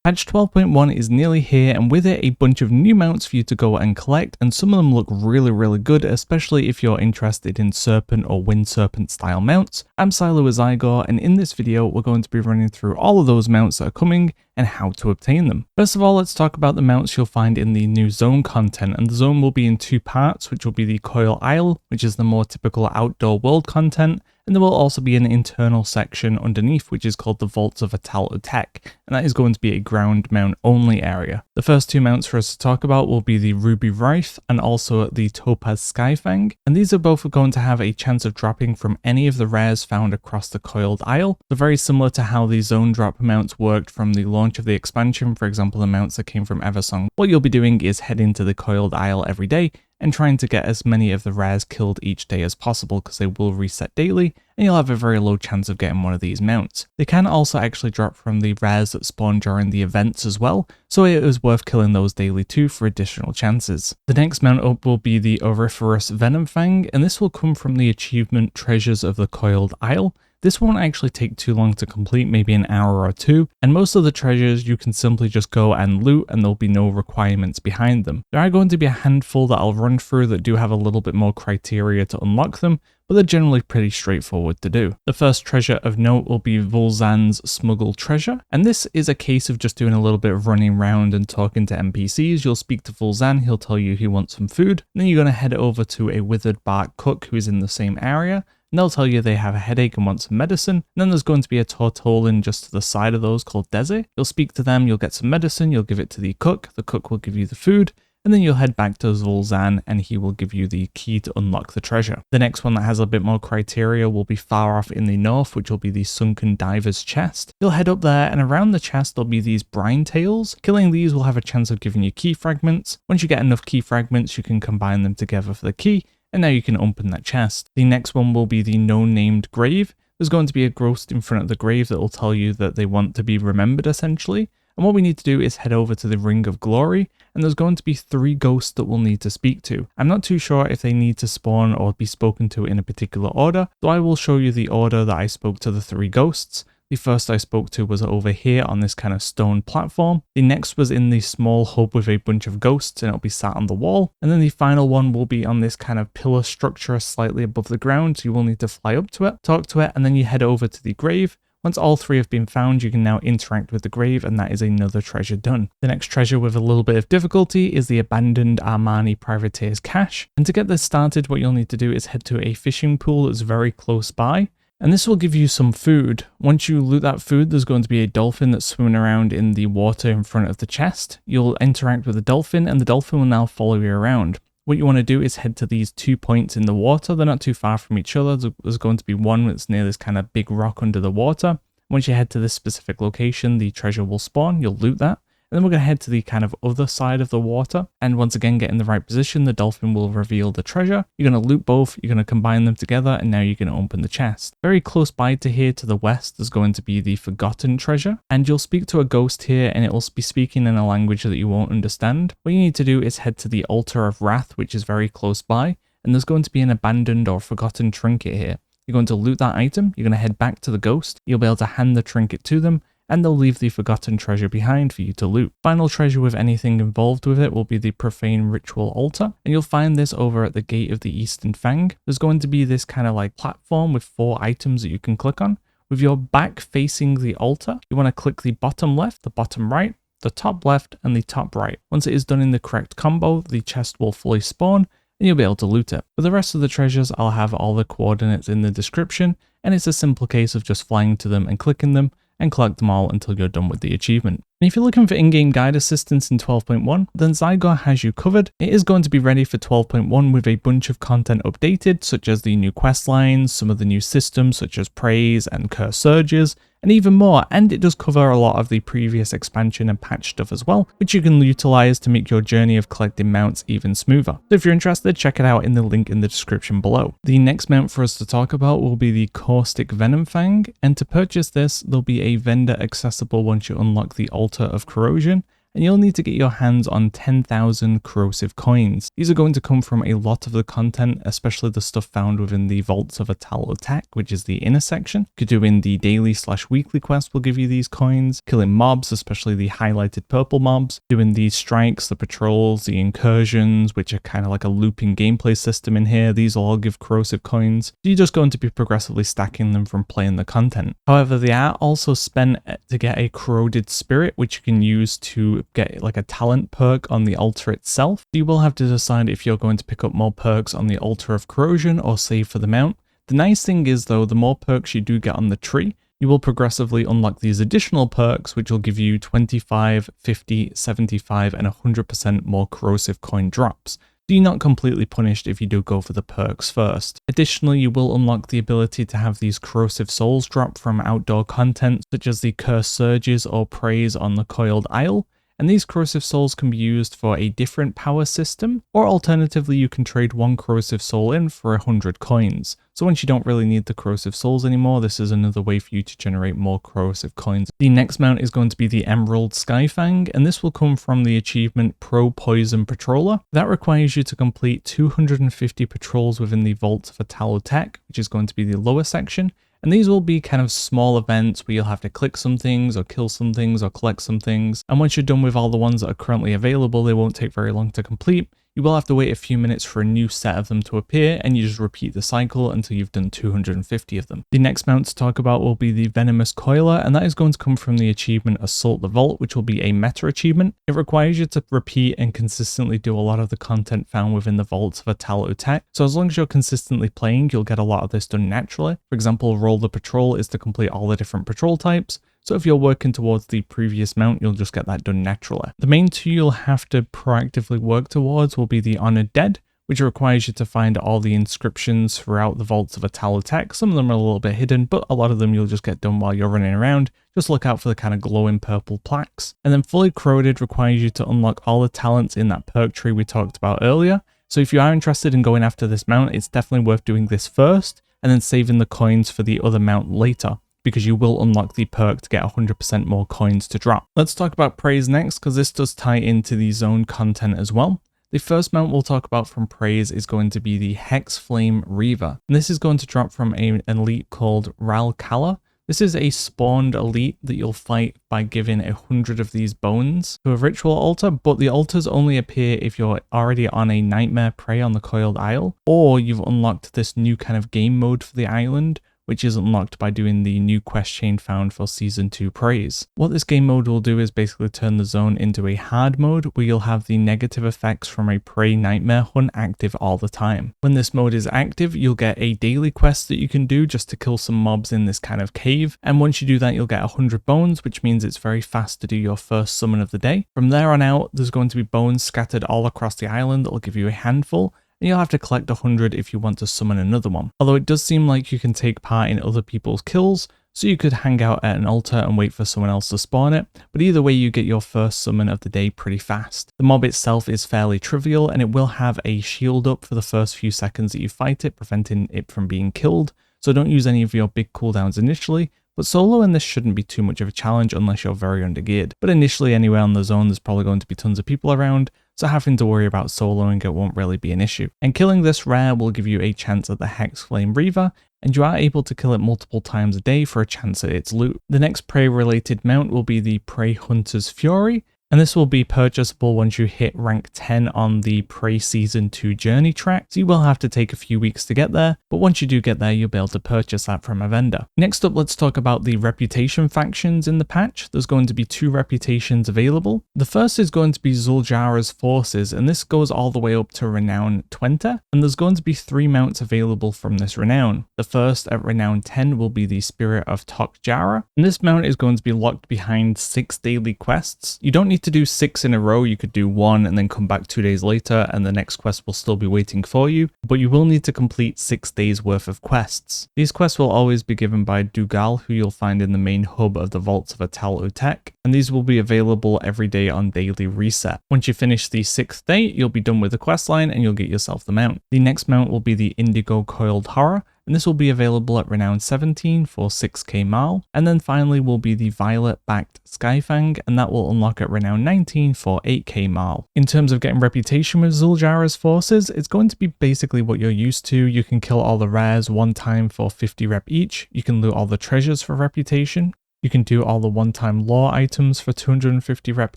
Patch 12.1 is nearly here, and with it a bunch of new mounts for you to go and collect, and some of them look really good, especially if you're interested in Serpent or Wind Serpent style mounts. I'm Silo with Zygor, and in this video we're going to be running through all of those mounts that are coming and how to obtain them. First of all, let's talk about the mounts you'll find in the new zone content, and the zone will be in two parts, which will be the Coil Isle, which is the more typical outdoor world content, and there will also be an internal section underneath which is called the Vaults of Ula'tek, and that is going to be a ground mount only area. The first two mounts for us to talk about will be the Ruby Wraith and also the Topaz Skyfang, and these are both going to have a chance of dropping from any of the rares found across the Coiled Isle. So very similar to how the zone drop mounts worked from the launch of the expansion, for example the mounts that came from Eversong. What you'll be doing is heading to the Coiled Isle every day and trying to get as many of the rares killed each day as possible, because they will reset daily and you'll have a very low chance of getting one of these mounts. They can also actually drop from the rares that spawn during the events as well, so it is worth killing those daily too for additional chances. The next mount up will be the Auriferous Venomfang, and this will come from the achievement Treasures of the Coiled Isle. This won't actually take too long to complete, maybe an hour or two, and most of the treasures you can simply just go and loot and there'll be no requirements behind them. There are going to be a handful that I'll run through that do have a little bit more criteria to unlock them, but they're generally pretty straightforward to do. The first treasure of note will be Vul'zahns Smuggled treasure, and this is a case of just doing a little bit of running around and talking to NPCs. You'll speak to Vul'zahn, he'll tell you he wants some food, and then you're going to head over to a withered bark cook who is in the same area, and they'll tell you they have a headache and want some medicine. And then there's going to be a Tortolin just to the side of those called Dezi. You'll speak to them, you'll get some medicine, you'll give it to the cook will give you the food, and then you'll head back to Vul'zahn and he will give you the key to unlock the treasure. The next one that has a bit more criteria will be far off in the north, which will be the Sunken Diver's chest. You'll head up there, and around the chest there'll be these brine tails. Killing these will have a chance of giving you key fragments. Once you get enough key fragments, you can combine them together for the key, and now you can open that chest. The next one will be the no-named grave. There's going to be a ghost in front of the grave that will tell you that they want to be remembered essentially. And what we need to do is head over to the Ring of Glory, and there's going to be 3 ghosts that we'll need to speak to. I'm not too sure if they need to spawn or be spoken to in a particular order, so I will show you the order that I spoke to the 3 ghosts. The first I spoke to was over here on this kind of stone platform. The next was in the small hub with a bunch of ghosts, and it'll be sat on the wall. And then the final one will be on this kind of pillar structure slightly above the ground, so you will need to fly up to it, talk to it, and then you head over to the grave. Once all 3 have been found, you can now interact with the grave, and that is another treasure done. The next treasure with a little bit of difficulty is the abandoned Armani Privateer's cache. And to get this started, what you'll need to do is head to a fishing pool that's very close by. And this will give you some food. Once you loot that food, there's going to be a dolphin that's swimming around in the water in front of the chest. You'll interact with the dolphin, and the dolphin will now follow you around. What you want to do is head to these 2 points in the water. They're not too far from each other. There's going to be one that's near this kind of big rock under the water. Once you head to this specific location, the treasure will spawn. You'll loot that. And then we're going to head to the kind of other side of the water. And once again, get in the right position, the dolphin will reveal the treasure. You're going to loot both, you're going to combine them together, and now you're going to open the chest. Very close by to here to the west, there's going to be the Forgotten treasure. And you'll speak to a ghost here, and it will be speaking in a language that you won't understand. What you need to do is head to the Altar of Wrath, which is very close by. And there's going to be an abandoned or forgotten trinket here. You're going to loot that item, you're going to head back to the ghost, you'll be able to hand the trinket to them, and they'll leave the forgotten treasure behind for you to loot. Final treasure with anything involved with it will be the Profane Ritual Altar, and you'll find this over at the Gate of the Eastern Fang. There's going to be this kind of like platform with 4 items that you can click on. With your back facing the altar, you want to click the bottom left, the bottom right, the top left, and the top right. Once it is done in the correct combo, the chest will fully spawn, and you'll be able to loot it. For the rest of the treasures, I'll have all the coordinates in the description, and it's a simple case of just flying to them and clicking them, and collect them all until you're done with the achievement. And if you're looking for in-game guide assistance in 12.1, then Zygor has you covered. It is going to be ready for 12.1 with a bunch of content updated, such as the new quest lines, some of the new systems such as Praise and Curse Surges, and even more, and it does cover a lot of the previous expansion and patch stuff as well, which you can utilize to make your journey of collecting mounts even smoother. So if you're interested, check it out in the link in the description below. The next mount for us to talk about will be the Caustic Venomfang, and to purchase this, there'll be a vendor accessible once you unlock the Altar of Corrosion, and you'll need to get your hands on 10,000 corrosive coins. These are going to come from a lot of the content, especially the stuff found within the Vaults of Ula'tek, which is the inner section. You could do in the daily/weekly quest will give you these coins, killing mobs, especially the highlighted purple mobs, doing the strikes, the patrols, the incursions, which are kind of like a looping gameplay system in here. These will all give corrosive coins. You're just going to be progressively stacking them from playing the content. However, they are also spent to get a corroded spirit, which you can use to get like a talent perk on the altar itself. You will have to decide if you're going to pick up more perks on the altar of corrosion or save for the mount. The nice thing is though, the more perks you do get on the tree, you will progressively unlock these additional perks, which will give you 25, 50, 75, and 100% more corrosive coin drops. So you're not completely punished if you do go for the perks first. Additionally, you will unlock the ability to have these corrosive souls drop from outdoor content, such as the Curse Surges or Praise on the Coiled Isle. And these corrosive souls can be used for a different power system, or alternatively you can trade one corrosive soul in for 100 coins. So once you don't really need the corrosive souls anymore, this is another way for you to generate more corrosive coins. The next mount is going to be the Emerald Skyfang, and this will come from the achievement Pro Poison Patroller. That requires you to complete 250 patrols within the Vaults of Ula'tek, which is going to be the lower section. And these will be kind of small events where you'll have to click some things or kill some things or collect some things. And once you're done with all the ones that are currently available, they won't take very long to complete. You will have to wait a few minutes for a new set of them to appear, and you just repeat the cycle until you've done 250 of them. The next mount to talk about will be the Venomous Coiler, and that is going to come from the achievement Assault the Vault, which will be a meta achievement. It requires you to repeat and consistently do a lot of the content found within the Vaults of Ula'tek. So as long as you're consistently playing, you'll get a lot of this done naturally. For example, Roll the Patrol is to complete all the different patrol types. So if you're working towards the previous mount, you'll just get that done naturally. The main two you'll have to proactively work towards will be the Honored Dead, which requires you to find all the inscriptions throughout the Vaults of Ula'tek. Some of them are a little bit hidden, but a lot of them you'll just get done while you're running around. Just look out for the kind of glowing purple plaques. And then Fully Corroded requires you to unlock all the talents in that perk tree we talked about earlier. So if you are interested in going after this mount, it's definitely worth doing this first, and then saving the coins for the other mount later, because you will unlock the perk to get 100% more coins to drop. Let's talk about Praise next, because this does tie into the zone content as well. The first mount we'll talk about from Praise is going to be the Hexflame Reaver, and this is going to drop from an elite called Ralkala. This is a spawned elite that you'll fight by giving 100 of these bones to a ritual altar, but the altars only appear if you're already on a Nightmare Prey on the Coiled Isle, or you've unlocked this new kind of game mode for the island, which is unlocked by doing the new quest chain found for Season 2 Praise. What this game mode will do is basically turn the zone into a hard mode where you'll have the negative effects from a Prey Nightmare Hunt active all the time. When this mode is active, you'll get a daily quest that you can do just to kill some mobs in this kind of cave, and once you do that you'll get 100 bones, which means it's very fast to do your first summon of the day. From there on out, there's going to be bones scattered all across the island that will give you a handful, and you'll have to collect 100 if you want to summon another one. Although it does seem like you can take part in other people's kills, so you could hang out at an altar and wait for someone else to spawn it, but either way you get your first summon of the day pretty fast. The mob itself is fairly trivial, and it will have a shield up for the first few seconds that you fight it, preventing it from being killed, so don't use any of your big cooldowns initially. But solo in this shouldn't be too much of a challenge unless you're very undergeared. But initially anywhere on the zone there's probably going to be tons of people around, so having to worry about soloing it won't really be an issue. And killing this rare will give you a chance at the Hexflame Reaver, and you are able to kill it multiple times a day for a chance at its loot. The next prey related mount will be the Prey Hunter's Fury, and this will be purchasable once you hit rank 10 on the Prey Season 2 journey track, so you will have to take a few weeks to get there, but once you do get there you'll be able to purchase that from a vendor. Next up, let's talk about the reputation factions in the patch. There's going to be 2 reputations available. The first is going to be Zul'jara's Forces, and this goes all the way up to Renown 20, and there's going to be 3 mounts available from this renown. The first at Renown 10 will be the Spirit of Tok'jara, and this mount is going to be locked behind 6 daily quests. You don't need to do 6 in a row, you could do 1 and then come back 2 days later and the next quest will still be waiting for you, but you will need to complete 6 days worth of quests. These quests will always be given by Dougal, who you'll find in the main hub of the Vaults of Ula'tek, and these will be available every day on daily reset. Once you finish the 6th day, you'll be done with the quest line and you'll get yourself the mount. The next mount will be the Indigo Coiled Horror, and this will be available at Renown 17 for 6k Marl. And then finally will be the Violet backed Skyfang, and that will unlock at Renown 19 for 8k Marl. In terms of getting reputation with Zul'jara's forces, it's going to be basically what you're used to. You can kill all the rares one time for 50 rep each, you can loot all the treasures for reputation, you can do all the one-time lore items for 250 rep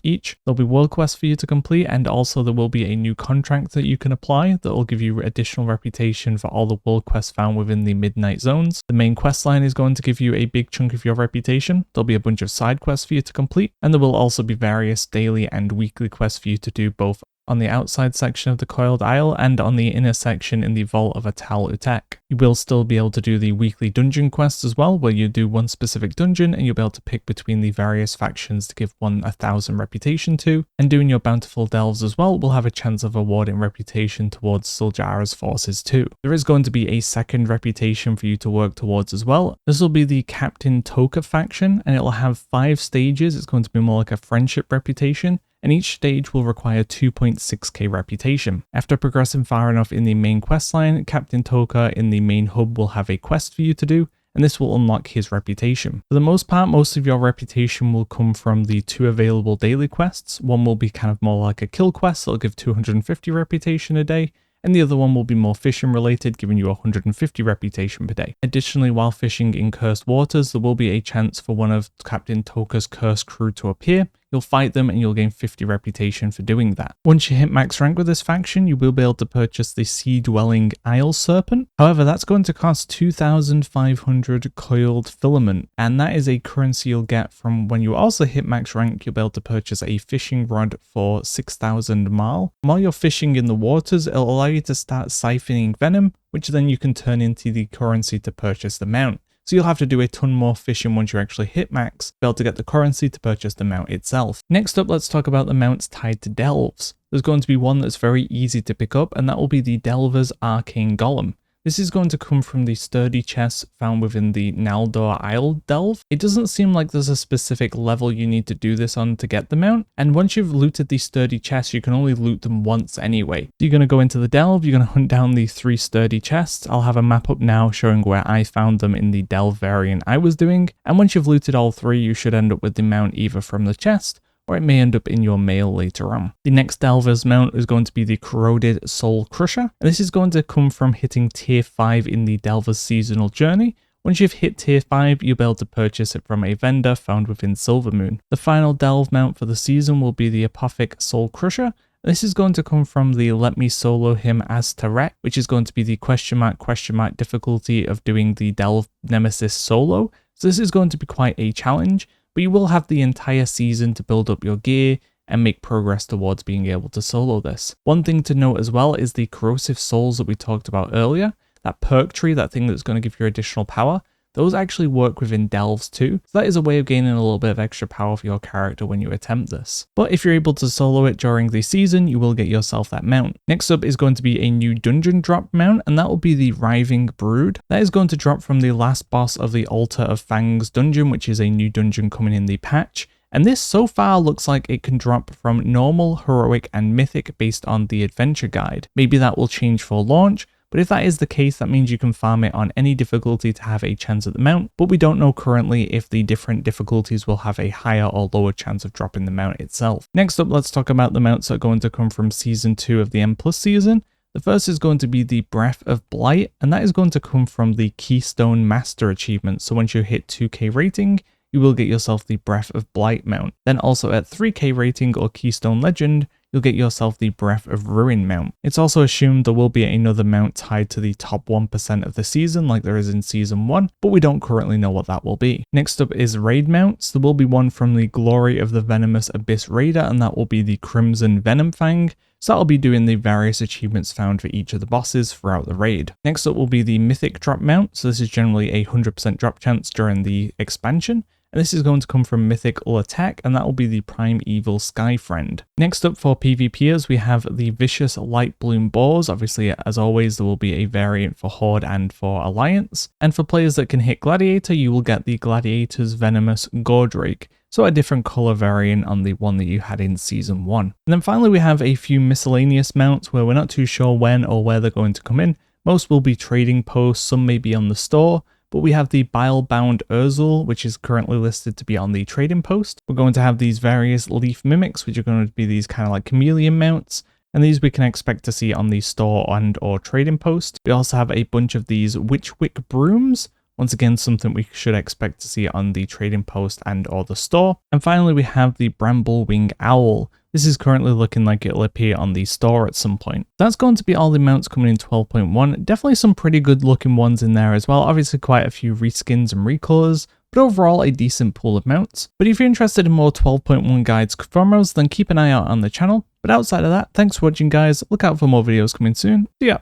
each. There'll be world quests for you to complete, and also there will be a new contract that you can apply that will give you additional reputation for all the world quests found within the midnight zones. The main quest line is going to give you a big chunk of your reputation. There'll be a bunch of side quests for you to complete, and there will also be various daily and weekly quests for you to do both on the outside section of the Coiled Isle and on the inner section in the Vault of Ula'tek. You will still be able to do the weekly dungeon quests as well, where you do one specific dungeon and you'll be able to pick between the various factions to give one 1,000 reputation to, and doing your bountiful delves as well will have a chance of awarding reputation towards Zul'jara's forces too. There is going to be a second reputation for you to work towards as well. This will be the Captain Tok'jara faction, and it will have 5 stages. It's going to be more like a friendship reputation, and each stage will require 2.6k reputation. After progressing far enough in the main questline, Captain Tok'jara in the main hub will have a quest for you to do, and this will unlock his reputation. For the most part, most of your reputation will come from the 2 available daily quests. One will be kind of more like a kill quest that'll give 250 reputation a day, and the other one will be more fishing related, giving you 150 reputation per day. Additionally, while fishing in cursed waters, there will be a chance for one of Captain Tok'jara's cursed crew to appear. You'll fight them and you'll gain 50 reputation for doing that. Once you hit max rank with this faction, you will be able to purchase the Sea Dwelling Isle Serpent. However, that's going to cost 2,500 coiled filament, and that is a currency you'll get from when you also hit max rank. You'll be able to purchase a fishing rod for 6,000 Marl. While you're fishing in the waters, it'll allow you to start siphoning venom, which then you can turn into the currency to purchase the mount. So you'll have to do a ton more fishing once you actually hit max to be able to get the currency to purchase the mount itself. Next up, let's talk about the mounts tied to delves. There's going to be one that's very easy to pick up, and that will be the Delver's Arcane Golem. This is going to come from the sturdy chests found within the Naldor Isle delve. It doesn't seem like there's a specific level you need to do this on to get the mount, and once you've looted these sturdy chests, you can only loot them once anyway. So you're going to go into the delve, you're going to hunt down the 3 sturdy chests. I'll have a map up now showing where I found them in the delve variant I was doing, and once you've looted all 3, you should end up with the mount either from the chest, or it may end up in your mail later on. The next Delver's mount is going to be the Corroded Soul Crusher, and this is going to come from hitting tier 5 in the Delver's seasonal journey. Once you've hit tier 5, you'll be able to purchase it from a vendor found within Silvermoon. The final delve mount for the season will be the Apophic Soul Crusher. This is going to come from the Let Me Solo Him as Tarek, which is going to be the question mark difficulty of doing the delve nemesis solo. So this is going to be quite a challenge, but you will have the entire season to build up your gear and make progress towards being able to solo this. One thing to note as well is the corrosive souls that we talked about earlier, that perk tree, that thing that's going to give you additional power. Those actually work within delves too, so that is a way of gaining a little bit of extra power for your character when you attempt this. But if you're able to solo it during the season, you will get yourself that mount. Next up is going to be a new dungeon drop mount, and that will be the Writhing Brood. That is going to drop from the last boss of the Altar of Fangs dungeon, which is a new dungeon coming in the patch. And this so far looks like it can drop from normal, heroic, and mythic based on the adventure guide. Maybe that will change for launch, but if that is the case, that means you can farm it on any difficulty to have a chance at the mount, but we don't know currently if the different difficulties will have a higher or lower chance of dropping the mount itself. Next up, let's talk about the mounts that are going to come from Season 2 of the M+ season. The first is going to be the Breath of Blight, and that is going to come from the Keystone Master achievement. So once you hit 2k rating, you will get yourself the Breath of Blight mount. Then also at 3k rating or Keystone Legend, you'll get yourself the Breath of Ruin mount. It's also assumed there will be another mount tied to the top 1% of the season like there is in Season 1, but we don't currently know what that will be. Next up is raid mounts. There will be one from the Glory of the Venomous Abyss Raider, and that will be the Crimson Venomfang. So that'll be doing the various achievements found for each of the bosses throughout the raid. Next up will be the Mythic drop mount. So this is generally a 100% drop chance during the expansion. And this is going to come from Misc Mounts, and that will be the Primeval Sky Friend. Next up for PvPers, we have the Vicious Light Bloom Boars. Obviously, as always, there will be a variant for Horde and for Alliance. And for players that can hit Gladiator, you will get the Gladiator's Venomous Gordrake. So a different color variant on the one that you had in Season 1. And then finally, we have a few miscellaneous mounts where we're not too sure when or where they're going to come in, Most will be trading posts, some may be on the store, but we have the Bile-bound Urzul, which is currently listed to be on the trading post. We're going to have these various leaf mimics, which are going to be these kind of like chameleon mounts, and these we can expect to see on the store and or trading post. We also have a bunch of these Witchwick brooms. Once again, something we should expect to see on the trading post and or the store. And finally, we have the Bramblewing Owl. This is currently looking like it'll appear on the store at some point. That's going to be all the mounts coming in 12.1. Definitely some pretty good looking ones in there as well. Obviously quite a few reskins and recolors, but overall a decent pool of mounts. But if you're interested in more 12.1 guides from us, then keep an eye out on the channel. But outside of that, thanks for watching guys. Look out for more videos coming soon. See ya!